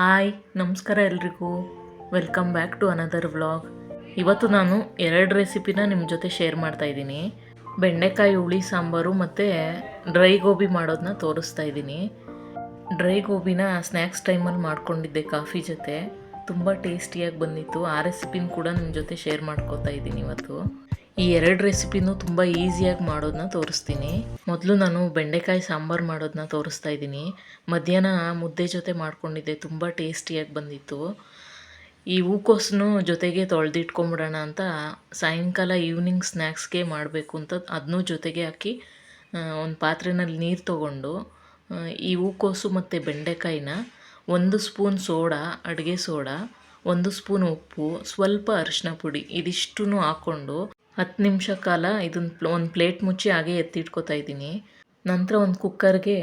Hi, ನಮಸ್ಕಾರ ಎಲ್ರಿಗೂ. Welcome back to another vlog. ಇವತ್ತು ನಾನು 2 ರೆಸಿಪಿನ ನಿಮ್ಮ ಜೊತೆ ಶೇರ್ ಮಾಡ್ತಾ ಇದ್ದೀನಿ. ಬೆಂಡೆಕಾಯಿ ಹುಳಿ ಸಾಂಬಾರು ಮತ್ತು ಡ್ರೈ ಗೋಬಿ ಮಾಡೋದನ್ನ ತೋರಿಸ್ತಾ ಇದ್ದೀನಿ. ಡ್ರೈ ಗೋಬಿನ ಸ್ನ್ಯಾಕ್ಸ್ ಟೈಮಲ್ಲಿ ಮಾಡ್ಕೊಂಡಿದ್ದೆ ಕಾಫಿ ಜೊತೆ. ತುಂಬ ಟೇಸ್ಟಿಯಾಗಿ ಬಂದಿತ್ತು. ಆ ರೆಸಿಪಿನ ಕೂಡ ನಿಮ್ಮ ಜೊತೆ ಶೇರ್ ಮಾಡ್ಕೋತಾ ಇದ್ದೀನಿ ಇವತ್ತು. ಈ 2 ರೆಸಿಪಿನೂ ತುಂಬ ಈಸಿಯಾಗಿ ಮಾಡೋದನ್ನ ತೋರಿಸ್ತೀನಿ. ಮೊದಲು ನಾನು ಬೆಂಡೆಕಾಯಿ ಸಾಂಬಾರು ಮಾಡೋದನ್ನ ತೋರಿಸ್ತಾ ಇದ್ದೀನಿ. ಮಧ್ಯಾಹ್ನ ಮುದ್ದೆ ಜೊತೆ ಮಾಡ್ಕೊಂಡಿದ್ದೆ, ತುಂಬ ಟೇಸ್ಟಿಯಾಗಿ ಬಂದಿತ್ತು. ಈ ಹೂಕೋಸನ್ನು ಜೊತೆಗೆ ತೊಳೆದಿಟ್ಕೊಂಬಿಡೋಣ ಅಂತ ಸಾಯಂಕಾಲ ಈವ್ನಿಂಗ್ ಸ್ನ್ಯಾಕ್ಸ್ಗೆ ಮಾಡಬೇಕು ಅಂತ ಅದನ್ನೂ ಜೊತೆಗೆ ಹಾಕಿ ಒಂದು ಪಾತ್ರೆಯಲ್ಲಿ ನೀರು ತೊಗೊಂಡು ಈ ಹೂಕೋಸು ಮತ್ತು ಬೆಂಡೆಕಾಯಿನ 1 ಸ್ಪೂನ್ ಸೋಡಾ, ಅಡುಗೆ ಸೋಡಾ, 1 ಸ್ಪೂನ್ ಉಪ್ಪು, ಸ್ವಲ್ಪ ಅರಿಶಿನ ಪುಡಿ ಇದಿಷ್ಟೂ ಹಾಕ್ಕೊಂಡು 10 ನಿಮಿಷ ಕಾಲ ಇದನ್ನು ಒಂದು ಪ್ಲೇಟ್ ಮುಚ್ಚಿ ಹಾಗೆ ಎತ್ತಿಟ್ಕೊತಾ ಇದ್ದೀನಿ. ನಂತರ ಒಂದು ಕುಕ್ಕರ್ಗೆ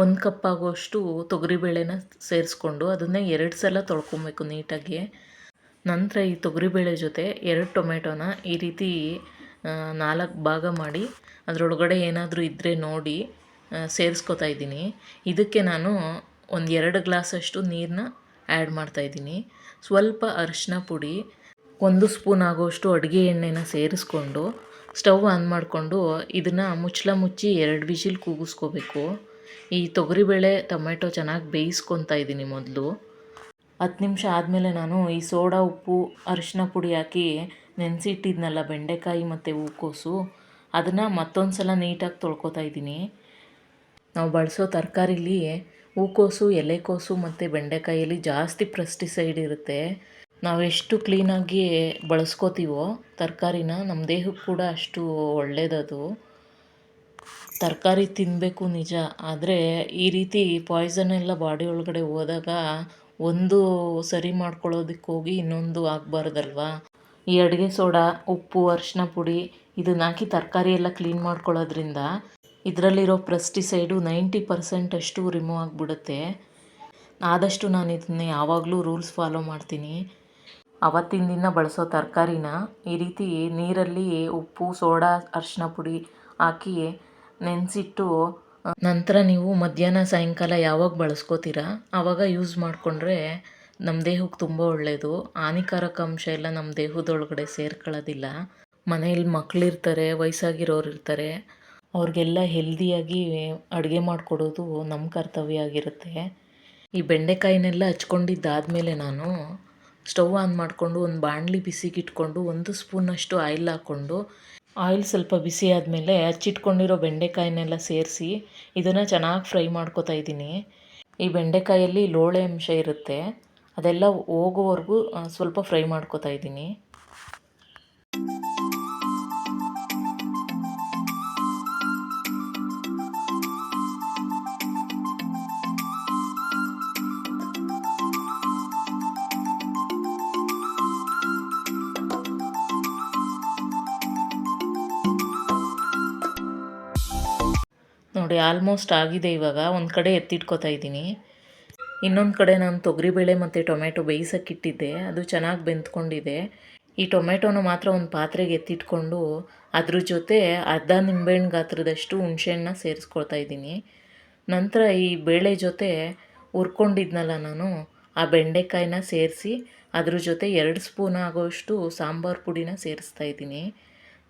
1 ಕಪ್ ಆಗೋಷ್ಟು ತೊಗರಿಬೇಳೆನ ಸೇರಿಸ್ಕೊಂಡು ಅದನ್ನೇ 2 ಸಲ ತೊಳ್ಕೊಬೇಕು ನೀಟಾಗಿ. ನಂತರ ಈ ತೊಗರಿಬೇಳೆ ಜೊತೆ 2 ಟೊಮೆಟೊನ ಈ ರೀತಿ 4 ಭಾಗ ಮಾಡಿ ಅದರೊಳಗಡೆ ಏನಾದರೂ ಇದ್ದರೆ ನೋಡಿ ಸೇರಿಸ್ಕೊತಾ ಇದ್ದೀನಿ. ಇದಕ್ಕೆ ನಾನು ಒಂದು 2 ಗ್ಲಾಸಷ್ಟು ನೀರನ್ನ ಆ್ಯಡ್ ಮಾಡ್ತಾಯಿದ್ದೀನಿ. ಸ್ವಲ್ಪ ಅರಿಶಿನ ಪುಡಿ, 1 ಸ್ಪೂನ್ ಆಗೋಷ್ಟು ಅಡುಗೆ ಎಣ್ಣೆನ ಸೇರಿಸ್ಕೊಂಡು ಸ್ಟವ್ ಆನ್ ಮಾಡಿಕೊಂಡು ಇದನ್ನು ಮುಚ್ಚಿ 2 ವಿಜಿಲ್ ಕೂಗಿಸ್ಕೋಬೇಕು. ಈ ತೊಗರಿಬೇಳೆ ಟೊಮೆಟೊ ಚೆನ್ನಾಗಿ ಬೇಯಿಸ್ಕೊತಾ ಇದ್ದೀನಿ ಮೊದಲು. 10 ನಿಮಿಷ ಆದಮೇಲೆ ನಾನು ಈ ಸೋಡಾ, ಉಪ್ಪು, ಅರಿಶಿನ ಪುಡಿ ಹಾಕಿ ನೆನೆಸಿಟ್ಟಿದ್ನಲ್ಲ ಬೆಂಡೆಕಾಯಿ ಮತ್ತು ಹೂಕೋಸು, ಅದನ್ನು ಮತ್ತೊಂದು ಸಲ ನೀಟಾಗಿ ತೊಳ್ಕೊತಾ ಇದ್ದೀನಿ. ನಾವು ಬಳಸೋ ತರಕಾರಿಲಿ ಹೂಕೋಸು, ಎಲೆಕೋಸು ಮತ್ತು ಬೆಂಡೆಕಾಯಲ್ಲಿ ಜಾಸ್ತಿ ಪೆಸ್ಟಿಸೈಡ್ ಇರುತ್ತೆ. ನಾವೆಷ್ಟು ಕ್ಲೀನಾಗಿ ಬಳಸ್ಕೋತೀವೋ ತರಕಾರಿನ, ನಮ್ಮ ದೇಹಕ್ಕೆ ಕೂಡ ಅಷ್ಟು ಒಳ್ಳೆಯದದು. ತರಕಾರಿ ತಿನ್ನಬೇಕು ನಿಜ, ಆದರೆ ಈ ರೀತಿ ಪಾಯ್ಸನ್ ಎಲ್ಲ ಬಾಡಿ ಒಳಗಡೆ ಹೋದಾಗ ಒಂದು ಸರಿ ಮಾಡ್ಕೊಳ್ಳೋದಕ್ಕೆ ಹೋಗಿ ಇನ್ನೊಂದು ಆಗಬಾರ್ದಲ್ವಾ. ಈ ಅಡುಗೆ ಸೋಡಾ, ಉಪ್ಪು, ಅರಿಶಿನ ಪುಡಿ ಇದನ್ನ ಹಾಕಿ ತರಕಾರಿ ಎಲ್ಲ ಕ್ಲೀನ್ ಮಾಡ್ಕೊಳ್ಳೋದ್ರಿಂದ ಇದರಲ್ಲಿರೋ ಪೆಸ್ಟಿಸೈಡು 90% ಅಷ್ಟು ರಿಮೂವ್ ಆಗಿಬಿಡುತ್ತೆ. ಆದಷ್ಟು ನಾನು ಇದನ್ನ ಯಾವಾಗಲೂ ರೂಲ್ಸ್ ಫಾಲೋ ಮಾಡ್ತೀನಿ. ಅವತ್ತಿನ ದಿನ ಬಳಸೋ ತರಕಾರಿನ ಈ ರೀತಿ ನೀರಲ್ಲಿ ಉಪ್ಪು, ಸೋಡಾ, ಅರಿಶಿನ ಪುಡಿ ಹಾಕಿ ನೆನೆಸಿಟ್ಟು ನಂತರ ನೀವು ಮಧ್ಯಾಹ್ನ ಸಾಯಂಕಾಲ ಯಾವಾಗ ಬಳಸ್ಕೋತೀರಾ ಆವಾಗ ಯೂಸ್ ಮಾಡಿಕೊಂಡ್ರೆ ನಮ್ಮ ದೇಹಕ್ಕೆ ತುಂಬ ಒಳ್ಳೆಯದು. ಹಾನಿಕಾರಕ ಅಂಶ ಎಲ್ಲ ನಮ್ಮ ದೇಹದೊಳಗಡೆ ಸೇರ್ಕೊಳ್ಳೋದಿಲ್ಲ. ಮನೆಯಲ್ಲಿ ಮಕ್ಕಳಿರ್ತಾರೆ, ವಯಸ್ಸಾಗಿರೋರು ಇರ್ತಾರೆ, ಅವ್ರಿಗೆಲ್ಲ ಹೆಲ್ದಿಯಾಗಿ ಅಡುಗೆ ಮಾಡಿಕೊಡೋದು ನಮ್ಮ ಕರ್ತವ್ಯ ಆಗಿರುತ್ತೆ. ಈ ಬೆಂಡೆಕಾಯಿನೆಲ್ಲ ಹಚ್ಕೊಂಡಿದ್ದಾದಮೇಲೆ ನಾನು ಸ್ಟವ್ ಆನ್ ಮಾಡಿಕೊಂಡು ಒಂದು ಬಾಣಲಿ ಬಿಸಿಗಿಟ್ಕೊಂಡು 1 ಸ್ಪೂನಷ್ಟು ಆಯಿಲ್ ಹಾಕ್ಕೊಂಡು, ಆಯಿಲ್ ಸ್ವಲ್ಪ ಬಿಸಿ ಆದಮೇಲೆ ಹಚ್ಚಿಟ್ಕೊಂಡಿರೋ ಬೆಂಡೆಕಾಯಿನೆಲ್ಲ ಸೇರಿಸಿ ಇದನ್ನು ಚೆನ್ನಾಗಿ ಫ್ರೈ ಮಾಡ್ಕೊತಾ ಇದ್ದೀನಿ. ಈ ಬೆಂಡೆಕಾಯಲ್ಲಿ ಲೋಳೆ ಅಂಶ ಇರುತ್ತೆ, ಅದೆಲ್ಲ ಹೋಗೋವರೆಗೂ ಸ್ವಲ್ಪ ಫ್ರೈ ಮಾಡ್ಕೊತಾ ಇದ್ದೀನಿ. ನೋಡಿ, ಆಲ್ಮೋಸ್ಟ್ ಆಗಿದೆ. ಇವಾಗ ಒಂದು ಕಡೆ ಎತ್ತಿಟ್ಕೊತಾ ಇದ್ದೀನಿ. ಇನ್ನೊಂದು ಕಡೆ ನಾನು ತೊಗರಿಬೇಳೆ ಮತ್ತು ಟೊಮೆಟೊ ಬೇಯಿಸೋಕ್ಕಿಟ್ಟಿದ್ದೆ, ಅದು ಚೆನ್ನಾಗಿ ಬೆಂದ್ಕೊಂಡಿದೆ. ಈ ಟೊಮೆಟೊನ ಮಾತ್ರ ಒಂದು ಪಾತ್ರೆಗೆ ಎತ್ತಿಟ್ಕೊಂಡು ಅದ್ರ ಜೊತೆ ಅರ್ಧ ನಿಂಬೆಹಣ್ಣು ಗಾತ್ರದಷ್ಟು ಹುಣಸೆಹಣ್ಣನ್ನ ಸೇರಿಸ್ಕೊಳ್ತಾ ಇದ್ದೀನಿ. ನಂತರ ಈ ಬೇಳೆ ಜೊತೆ ಹುರ್ಕೊಂಡಿದ್ನಲ್ಲ ನಾನು, ಆ ಬೆಂಡೆಕಾಯಿನ ಸೇರಿಸಿ ಅದ್ರ ಜೊತೆ 2 ಸ್ಪೂನ್ ಆಗೋಷ್ಟು ಸಾಂಬಾರು ಪುಡಿನ ಸೇರಿಸ್ತಾ ಇದ್ದೀನಿ.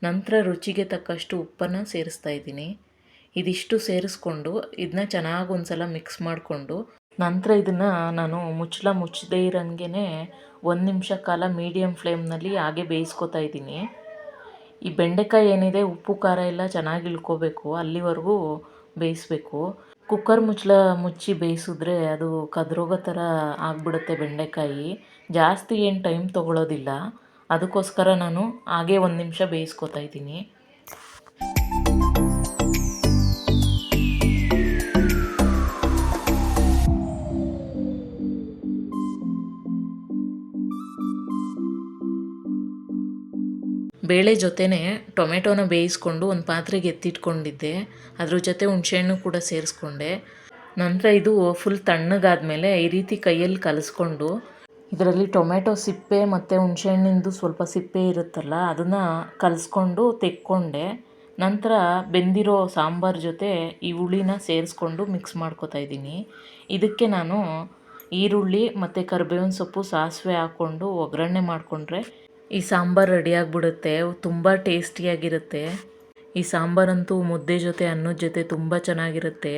ನಂತರ ರುಚಿಗೆ ತಕ್ಕಷ್ಟು ಉಪ್ಪನ್ನು ಸೇರಿಸ್ತಾ ಇದ್ದೀನಿ. ಇದಿಷ್ಟು ಸೇರಿಸ್ಕೊಂಡು ಇದನ್ನ ಚೆನ್ನಾಗಿ ಒಂದು ಸಲ ಮಿಕ್ಸ್ ಮಾಡಿಕೊಂಡು ನಂತರ ಇದನ್ನು ನಾನು ಮುಚ್ಚದೇ ಇರೋಂಗೆ 1 ನಿಮಿಷ ಕಾಲ ಮೀಡಿಯಮ್ ಫ್ಲೇಮ್ನಲ್ಲಿ ಹಾಗೆ ಬೇಯಿಸ್ಕೊತಾ ಇದ್ದೀನಿ. ಈ ಬೆಂಡೆಕಾಯಿ ಏನಿದೆ ಉಪ್ಪು ಖಾರ ಎಲ್ಲ ಚೆನ್ನಾಗಿ ಇಳ್ಕೋಬೇಕು, ಅಲ್ಲಿವರೆಗೂ ಬೇಯಿಸ್ಬೇಕು. ಕುಕ್ಕರ್ ಮುಚ್ಚಿ ಬೇಯಿಸಿದ್ರೆ ಅದು ಕದ್ರೋಗೋ ಥರ ಆಗಿಬಿಡುತ್ತೆ ಬೆಂಡೆಕಾಯಿ. ಜಾಸ್ತಿ ಏನು ಟೈಮ್ ತೊಗೊಳ್ಳೋದಿಲ್ಲ, ಅದಕ್ಕೋಸ್ಕರ ನಾನು ಹಾಗೆ 1 ನಿಮಿಷ ಬೇಯಿಸ್ಕೊತಾ ಇದ್ದೀನಿ. ಬೇಳೆ ಜೊತೆನೇ ಟೊಮೆಟೊನ ಬೇಯಿಸ್ಕೊಂಡು ಒಂದು ಪಾತ್ರೆಗೆ ಎತ್ತಿಟ್ಕೊಂಡಿದ್ದೆ, ಅದ್ರ ಜೊತೆ ಹುಣಸೆಹಣ್ಣು ಕೂಡ ಸೇರಿಸ್ಕೊಂಡೆ. ನಂತರ ಇದು ಫುಲ್ ತಣ್ಣಗಾದ್ಮೇಲೆ ಈ ರೀತಿ ಕೈಯಲ್ಲಿ ಕಲಿಸ್ಕೊಂಡು ಇದರಲ್ಲಿ ಟೊಮೆಟೊ ಸಿಪ್ಪೆ ಮತ್ತು ಹುಣಸೆಹಣ್ಣಿಂದು ಸ್ವಲ್ಪ ಸಿಪ್ಪೆ ಇರುತ್ತಲ್ಲ ಅದನ್ನು ಕಲಿಸ್ಕೊಂಡು ತೆಕ್ಕೊಂಡೆ. ನಂತರ ಬೆಂದಿರೋ ಸಾಂಬಾರು ಜೊತೆ ಈ ಹುಳಿನ ಸೇರಿಸ್ಕೊಂಡು ಮಿಕ್ಸ್ ಮಾಡ್ಕೊತಾ ಇದ್ದೀನಿ. ಇದಕ್ಕೆ ನಾನು ಈರುಳ್ಳಿ ಮತ್ತು ಕರಿಬೇವಿನ ಸೊಪ್ಪು ಸಾಸಿವೆ ಹಾಕ್ಕೊಂಡು ಒಗ್ಗರಣೆ ಮಾಡಿಕೊಂಡ್ರೆ ಈ ಸಾಂಬಾರು ರೆಡಿಯಾಗಿಬಿಡುತ್ತೆ. ತುಂಬ ಟೇಸ್ಟಿಯಾಗಿರುತ್ತೆ. ಈ ಸಾಂಬಾರಂತೂ ಮುದ್ದೆ ಜೊತೆ ಅನ್ನದ ಜೊತೆ ತುಂಬ ಚೆನ್ನಾಗಿರುತ್ತೆ.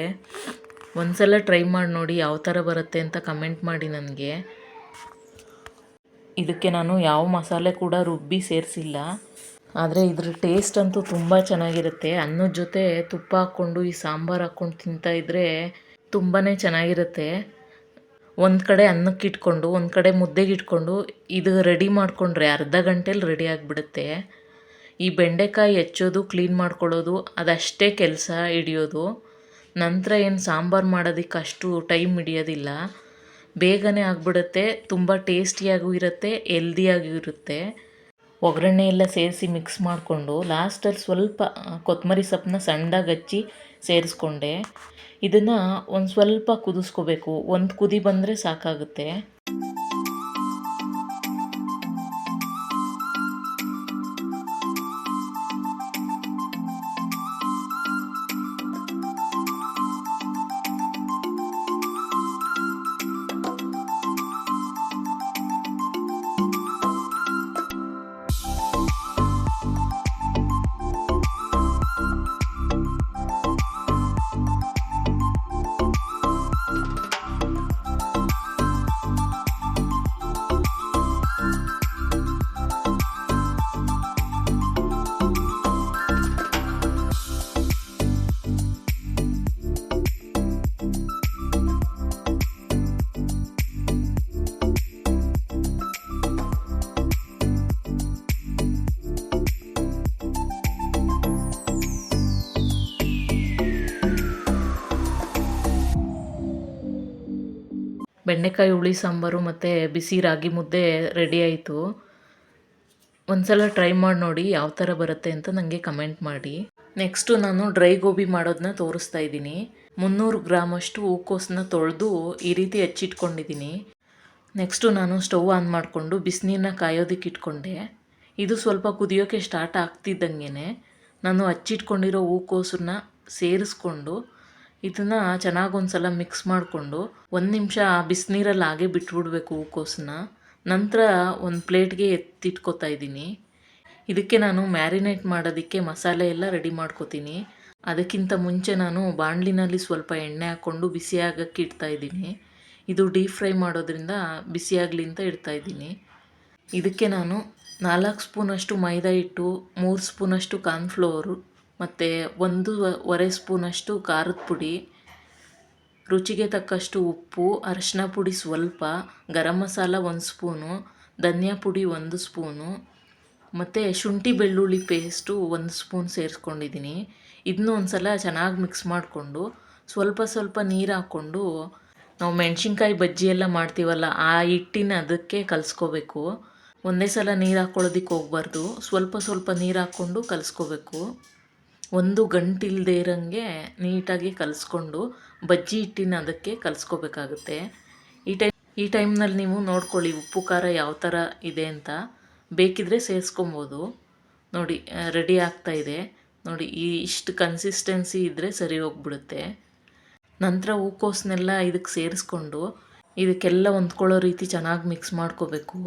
ಒಂದ್ಸಲ ಟ್ರೈ ಮಾಡಿ ನೋಡಿ ಯಾವ ಥರ ಬರುತ್ತೆ ಅಂತ ಕಮೆಂಟ್ ಮಾಡಿ ನನಗೆ. ಇದಕ್ಕೆ ನಾನು ಯಾವ ಮಸಾಲೆ ಕೂಡ ರುಬ್ಬಿ ಸೇರಿಸಿಲ್ಲ. ಆದರೆ ಇದ್ರ ಟೇಸ್ಟ್ ಅಂತೂ ತುಂಬ ಚೆನ್ನಾಗಿರುತ್ತೆ. ಅನ್ನದ ಜೊತೆ ತುಪ್ಪ ಹಾಕ್ಕೊಂಡು ಈ ಸಾಂಬಾರು ಹಾಕ್ಕೊಂಡು ತಿಂತಾಯಿದ್ರೆ ತುಂಬಾ ಚೆನ್ನಾಗಿರುತ್ತೆ. ಒಂದು ಕಡೆ ಅನ್ನಕ್ಕೆ ಇಟ್ಕೊಂಡು ಒಂದು ಕಡೆ ಮುದ್ದೆಗೆ ಇಟ್ಕೊಂಡು ಇದು ರೆಡಿ ಮಾಡಿಕೊಂಡ್ರೆ ಅರ್ಧ ಗಂಟೆಲಿ ರೆಡಿ ಆಗಿಬಿಡುತ್ತೆ. ಈ ಬೆಂಡೆಕಾಯಿ ಹೆಚ್ಚೋದು ಕ್ಲೀನ್ ಮಾಡ್ಕೊಳ್ಳೋದು ಅದಷ್ಟೇ ಕೆಲಸ ಹಿಡಿಯೋದು. ನಂತರ ಏನು ಸಾಂಬಾರು ಮಾಡೋದಕ್ಕೆ ಅಷ್ಟು ಟೈಮ್ ಹಿಡಿಯೋದಿಲ್ಲ. ಬೇಗನೆ ಆಗಿಬಿಡುತ್ತೆ. ತುಂಬ ಟೇಸ್ಟಿಯಾಗೂ ಇರುತ್ತೆ, ಹೆಲ್ದಿಯಾಗೂ ಇರುತ್ತೆ. ಒಗ್ಗರಣೆ ಎಲ್ಲ ಸೇರಿಸಿ ಮಿಕ್ಸ್ ಮಾಡಿಕೊಂಡು ಲಾಸ್ಟಲ್ಲಿ ಸ್ವಲ್ಪ ಕೊತ್ತಂಬರಿ ಸೊಪ್ಪನ್ನ ಸಣ್ಣದಾಗಿ ಹಚ್ಚಿ ಸೇರಿಸ್ಕೊಂಡೆ. ಇದನ್ನು ಒಂದು ಸ್ವಲ್ಪ ಕುದಿಸ್ಕೋಬೇಕು. ಒಂದು ಕುದಿ ಬಂದರೆ ಸಾಕಾಗುತ್ತೆ. ಬೆಂಡೆಕಾಯಿ ಹುಳಿ ಸಾಂಬಾರು ಮತ್ತು ಬಿಸಿ ರಾಗಿ ಮುದ್ದೆ ರೆಡಿ ಆಯಿತು. ಒಂದು ಸಲ ಟ್ರೈ ಮಾಡಿ ನೋಡಿ ಯಾವ ಥರ ಬರುತ್ತೆ ಅಂತ ನನಗೆ ಕಮೆಂಟ್ ಮಾಡಿ. ನೆಕ್ಸ್ಟು ನಾನು ಡ್ರೈ ಗೋಬಿ ಮಾಡೋದನ್ನ ತೋರಿಸ್ತಾ ಇದ್ದೀನಿ. 300 ಗ್ರಾಮಷ್ಟು ಹೂಕೋಸನ್ನ ತೊಳೆದು ಈ ರೀತಿ ಹೆಚ್ಚಿಟ್ಕೊಂಡಿದ್ದೀನಿ. ನೆಕ್ಸ್ಟು ನಾನು ಸ್ಟವ್ ಆನ್ ಮಾಡಿಕೊಂಡು ಬಿಸಿನೀರನ್ನ ಕಾಯೋದಕ್ಕೆ ಇಟ್ಕೊಂಡೆ. ಇದು ಸ್ವಲ್ಪ ಕುದಿಯೋಕ್ಕೆ ಸ್ಟಾರ್ಟ್ ಆಗ್ತಿದ್ದಂಗೆ ನಾನು ಹಚ್ಚಿಟ್ಕೊಂಡಿರೋ ಹೂಕೋಸನ್ನ ಸೇರಿಸ್ಕೊಂಡು ಇದನ್ನು ಚೆನ್ನಾಗಿ ಒಂದು ಸಲ ಮಿಕ್ಸ್ ಮಾಡಿಕೊಂಡು 1 ನಿಮಿಷ ಬಿಸಿನೀರಲ್ಲಿ ಹಾಗೆ ಬಿಟ್ಬಿಡ್ಬೇಕು ಹೂಕೋಸನ್ನ. ನಂತರ ಒಂದು ಪ್ಲೇಟ್ಗೆ ಎತ್ತಿಟ್ಕೊತಾ ಇದ್ದೀನಿ. ಇದಕ್ಕೆ ನಾನು ಮ್ಯಾರಿನೇಟ್ ಮಾಡೋದಕ್ಕೆ ಮಸಾಲೆ ಎಲ್ಲ ರೆಡಿ ಮಾಡ್ಕೊತೀನಿ. ಅದಕ್ಕಿಂತ ಮುಂಚೆ ನಾನು ಬಾಣಲಿನಲ್ಲಿ ಸ್ವಲ್ಪ ಎಣ್ಣೆ ಹಾಕ್ಕೊಂಡು ಬಿಸಿಯಾಗಕ್ಕೆ ಇಡ್ತಾಯಿದ್ದೀನಿ. ಇದು ಡೀಪ್ ಫ್ರೈ ಮಾಡೋದ್ರಿಂದ ಬಿಸಿಯಾಗಲಿ ಅಂತ ಇಡ್ತಾಯಿದ್ದೀನಿ. ಇದಕ್ಕೆ ನಾನು 4 ಸ್ಪೂನಷ್ಟು ಮೈದಾ ಹಿಟ್ಟು, 3 ಸ್ಪೂನಷ್ಟು ಕಾರ್ನ್ಫ್ಲೋರು ಮತ್ತು 1.5 ಸ್ಪೂನಷ್ಟು ಖಾರದ ಪುಡಿ, ರುಚಿಗೆ ತಕ್ಕಷ್ಟು ಉಪ್ಪು, ಅರಿಶಿನ ಪುಡಿ ಸ್ವಲ್ಪ, ಗರಂ ಮಸಾಲ 1 ಸ್ಪೂನು, ಧನಿಯಾ ಪುಡಿ 1 ಸ್ಪೂನು ಮತ್ತು ಶುಂಠಿ ಬೆಳ್ಳುಳ್ಳಿ ಪೇಸ್ಟು 1 ಸ್ಪೂನ್ ಸೇರಿಸ್ಕೊಂಡಿದ್ದೀನಿ. ಇದನ್ನೂ ಒಂದು ಸಲ ಚೆನ್ನಾಗಿ ಮಿಕ್ಸ್ ಮಾಡಿಕೊಂಡು ಸ್ವಲ್ಪ ಸ್ವಲ್ಪ ನೀರು ಹಾಕ್ಕೊಂಡು ನಾವು ಮೆಣಸಿನ್ಕಾಯಿ ಬಜ್ಜಿ ಎಲ್ಲ ಮಾಡ್ತೀವಲ್ಲ ಆ ಹಿಟ್ಟಿನ ಅದಕ್ಕೆ ಕಲಿಸ್ಕೋಬೇಕು. ಒಂದೇ ಸಲ ನೀರು ಹಾಕ್ಕೊಳ್ಳೋದಕ್ಕೆ ಹೋಗ್ಬಾರ್ದು. ಸ್ವಲ್ಪ ಸ್ವಲ್ಪ ನೀರು ಹಾಕ್ಕೊಂಡು ಕಲಿಸ್ಕೋಬೇಕು. ಒಂದು ಗಂಟಿಲ್ಲದೆ ಇರೋಂಗೆ ನೀಟಾಗಿ ಕಲಿಸ್ಕೊಂಡು ಬಜ್ಜಿ ಹಿಟ್ಟಿನ ಅದಕ್ಕೆ ಕಲಿಸ್ಕೋಬೇಕಾಗುತ್ತೆ. ಈ ಟೈಮ್ನಲ್ಲಿ ನೀವು ನೋಡ್ಕೊಳ್ಳಿ ಉಪ್ಪು ಖಾರ ಯಾವ ಥರ ಇದೆ ಅಂತ. ಬೇಕಿದ್ದರೆ ಸೇರಿಸ್ಕೊಬೋದು. ನೋಡಿ ರೆಡಿ ಆಗ್ತಾಯಿದೆ. ನೋಡಿ ಇಷ್ಟು ಕನ್ಸಿಸ್ಟೆನ್ಸಿ ಇದ್ದರೆ ಸರಿ ಹೋಗ್ಬಿಡುತ್ತೆ. ನಂತರ ಹೂಕೋಸನ್ನೆಲ್ಲ ಇದಕ್ಕೆ ಸೇರಿಸ್ಕೊಂಡು ಇದಕ್ಕೆಲ್ಲ ಹೊಂದ್ಕೊಳ್ಳೋ ರೀತಿ ಚೆನ್ನಾಗಿ ಮಿಕ್ಸ್ ಮಾಡ್ಕೋಬೇಕು.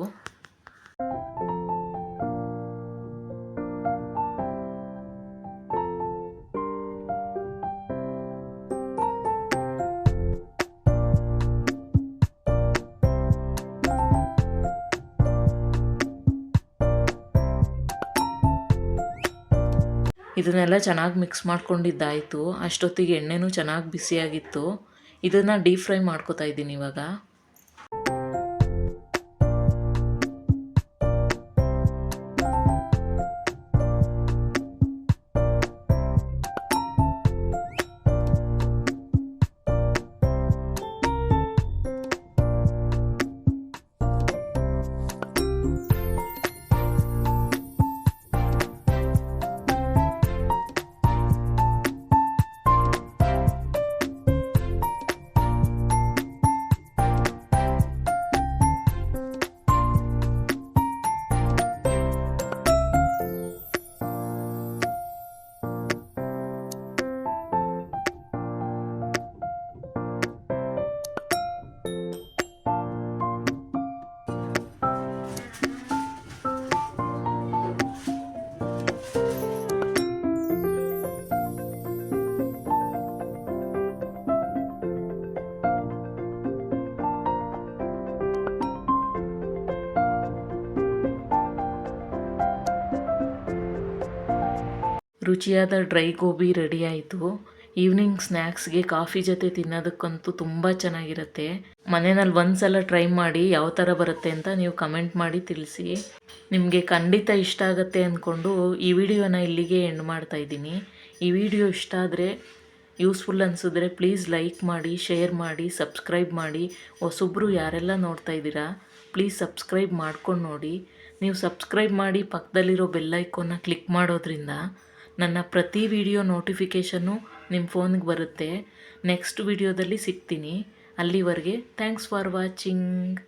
ಇದನ್ನೆಲ್ಲ ಚೆನ್ನಾಗಿ ಮಿಕ್ಸ್ ಮಾಡ್ಕೊಂಡಿದ್ದಾಯಿತು. ಅಷ್ಟೊತ್ತಿಗೆ ಎಣ್ಣೆನೂ ಚೆನ್ನಾಗಿ ಬಿಸಿಯಾಗಿತ್ತು. ಇದನ್ನು ಡೀಪ್ ಫ್ರೈ ಮಾಡ್ಕೊತಾ ಇದ್ದೀನಿ ಇವಾಗ. ರುಚಿಯಾದ ಡ್ರೈ ಗೋಬಿ ರೆಡಿ ಆಯಿತು. ಈವ್ನಿಂಗ್ ಸ್ನ್ಯಾಕ್ಸ್ಗೆ ಕಾಫಿ ಜೊತೆ ತಿನ್ನೋದಕ್ಕಂತೂ ತುಂಬ ಚೆನ್ನಾಗಿರುತ್ತೆ. ಮನೆಯಲ್ಲಿ ಒಂದ್ಸಲ ಟ್ರೈ ಮಾಡಿ ಯಾವ ಥರ ಬರುತ್ತೆ ಅಂತ ನೀವು ಕಮೆಂಟ್ ಮಾಡಿ ತಿಳಿಸಿ. ನಿಮಗೆ ಖಂಡಿತ ಇಷ್ಟ ಆಗುತ್ತೆ ಅಂದ್ಕೊಂಡು ಈ ವಿಡಿಯೋನ ಇಲ್ಲಿಗೆ ಎಂಡ್ ಮಾಡ್ತಾ ಇದ್ದೀನಿ. ಈ ವಿಡಿಯೋ ಇಷ್ಟ ಆದರೆ, ಯೂಸ್ಫುಲ್ ಅನಿಸಿದ್ರೆ ಪ್ಲೀಸ್ ಲೈಕ್ ಮಾಡಿ, ಶೇರ್ ಮಾಡಿ, ಸಬ್ಸ್ಕ್ರೈಬ್ ಮಾಡಿ. ಹೊಸೊಬ್ಬರು ಯಾರೆಲ್ಲ ನೋಡ್ತಾ ಇದ್ದೀರಾ ಪ್ಲೀಸ್ ಸಬ್ಸ್ಕ್ರೈಬ್ ಮಾಡ್ಕೊಂಡು ನೋಡಿ. ನೀವು ಸಬ್ಸ್ಕ್ರೈಬ್ ಮಾಡಿ ಪಕ್ಕದಲ್ಲಿರೋ ಬೆಲ್ ಐಕಾನ್ನ ಕ್ಲಿಕ್ ಮಾಡೋದ್ರಿಂದ ನನ್ನ ಪ್ರತಿ ವಿಡಿಯೋ ನೋಟಿಫಿಕೇಷನ್ನು ನಿಮ್ಮ ಫೋನ್ಗೆ ಬರುತ್ತೆ. ನೆಕ್ಸ್ಟ್ ವಿಡಿಯೋದಲ್ಲಿ ಸಿಗ್ತೀನಿ. ಅಲ್ಲಿವರೆಗೆ ಥ್ಯಾಂಕ್ಸ್ ಫಾರ್ ವಾಚಿಂಗ್.